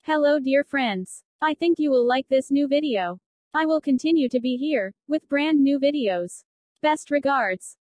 Hello dear friends. I think you will like this new video. I will continue to be here, with brand new videos. Best regards.